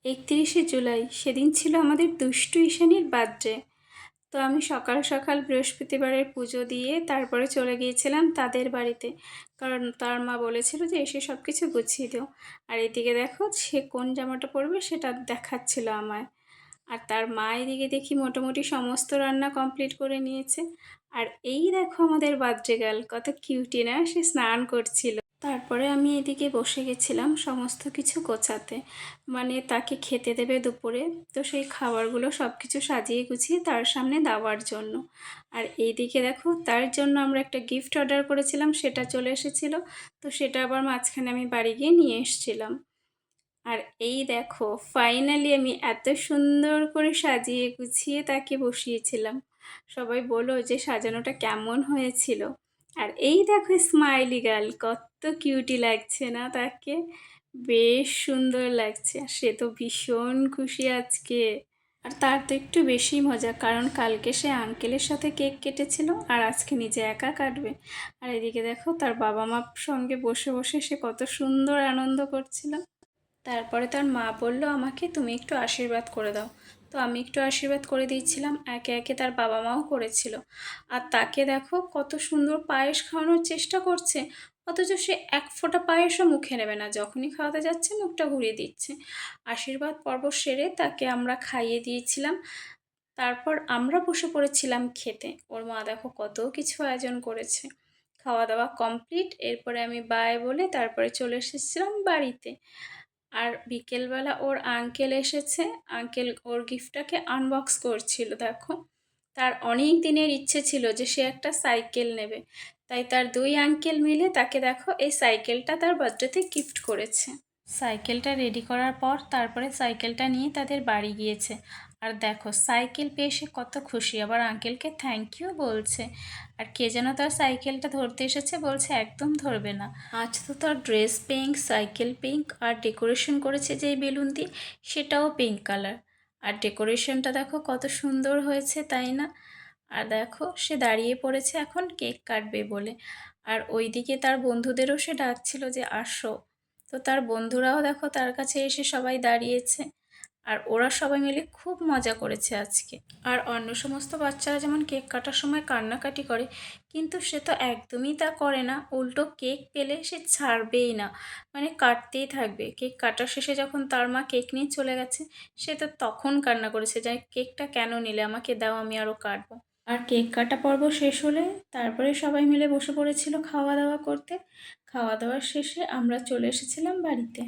31শে জুলাই সেদিন ছিল আমাদের দুষ্টু ঈশানীর বার্থডে। তো আমি সকাল সকাল বৃহস্পতিবারের পুজো দিয়ে তারপরে চলে গিয়েছিলাম তাদের বাড়িতে, কারণ তার মা বলেছিল যে এসে সব কিছু গুছিয়ে দিও। আর এদিকে দেখো সে কোন জামাটা পরবে সেটা দেখাচ্ছিল আমায়। আর তার মা এদিকে দেখি মোটামুটি সমস্ত রান্না কমপ্লিট করে নিয়েছে। আর এই দেখো আমাদের বার্থডে গার্ল কত কিউটি না, সে স্নান করছিল। তারপরে আমি এদিকে বসে গেছিলাম সমস্ত কিছু গোছাতে, মানে তাকে খেতে দেবে দুপুরে, তো সেই খাবারগুলো সব কিছু সাজিয়ে গুছিয়ে তার সামনে দেওয়ার জন্য। আর এইদিকে দেখো তার জন্য আমরা একটা গিফট অর্ডার করেছিলাম, সেটা চলে এসেছিলো। তো সেটা আবার মাঝখানে আমি বাড়ি গিয়ে নিয়ে এসেছিলাম। আর এই দেখো ফাইনালি আমি এত সুন্দর করে সাজিয়ে গুছিয়ে তাকে বসিয়েছিলাম। সবাই বলো যে সাজানোটা কেমন হয়েছিল। আর এই দেখো স্মাইলি গার্ল কত কিউটি লাগছে না তাকে, বেশ সুন্দর লাগছে। আর সে তো ভীষণ খুশি আজকে। আর তার তো একটু বেশি মজা, কারণ কালকে সে আঙ্কেলের সাথে কেক কেটেছিল আর আজকে নিজে একা কাটবে। আর এদিকে দেখো তার বাবা মার সঙ্গে বসে বসে সে কত সুন্দর আনন্দ করছিল। তারপরে তার মা বলল আমাকে তুমি একটু আশীর্বাদ করে দাও। তো আমি একটু আশীর্বাদ করে দিয়েছিলাম, একে একে তার বাবা মাও করেছিল। আর তাকে দেখো কত সুন্দর পায়েস খাওয়ানোর চেষ্টা করছে, অথচ সে এক ফোঁটা পায়েসও মুখে নেবে না, যখনই খাওয়াতে যাচ্ছে মুখটা ঘুরিয়ে দিচ্ছে। আশীর্বাদ পর্ব সেরে তাকে আমরা খাইয়ে দিয়েছিলাম। তারপর আমরা বসে পড়েছিলাম খেতে। ওর মা দেখো কত কিছু আয়োজন করেছে। খাওয়া দাওয়া কমপ্লিট, এরপরে আমি বাই বলে তারপরে চলে এসেছিলাম বাড়িতে। আর বিকেলবেলা ওর আঙ্কেল এসেছে, আঙ্কেল ওর গিফটটাকে আনবক্স করছিল দেখো। তার অনেক দিনের ইচ্ছে ছিল যে সে একটা সাইকেল নেবে, তাই তার দুই আঙ্কেল মিলে তাকে দেখো এই সাইকেলটা তার বার্থডেতে গিফট করেছে। সাইকেলটা রেডি করার পর তারপরে সাইকেলটা নিয়ে তাদের বাড়ি গিয়েছে। আর দেখো সাইকেল পেয়ে সে কত খুশি, আবার আঙ্কেলকে থ্যাংক ইউ বলছে। আর কে যেন তার সাইকেলটা ধরতে এসেছে, বলছে একদম ধরবে না। আজ তো তার ড্রেস পিঙ্ক, সাইকেল পিঙ্ক, আর ডেকোরেশন করেছে যেই বেলুন দিয়ে সেটাও পিঙ্ক কালার। আর ডেকোরেশনটা দেখো কত সুন্দর হয়েছে, তাই না? আর দেখো সে দাঁড়িয়ে পড়েছে এখন কেক কাটবে বলে। আর ওইদিকে তার বন্ধুদেরও সে ডাকছিল যে আসো। তো তার বন্ধুরাও দেখো তার কাছে এসে সবাই দাঁড়িয়েছে। আর ওরা সবাই মিলে খুব মজা করেছে আজকে। আর অন্য সমস্ত বাচ্চারা যেমন কেক কাটার সময় কান্নাকাটি করে, কিন্তু সে তো একদমই তা করে না, উল্টো কেক পেলে সে ছাড়বেই না, মানে কাটতেই থাকবে। কেক কাটার শেষে যখন তার মা কেক নিয়ে চলে গেছে, সে তো তখন কান্না করেছে যে কেকটা কেন নিলে, আমাকে দাও আমি আরও কাটবো। আর কেক কাটা পর্ব শেষ হলে তারপরে সবাই মিলে বসে পড়েছিল খাওয়া দাওয়া করতে। খাওয়া দাওয়ার শেষে আমরা চলে এসেছিলাম বাড়িতে।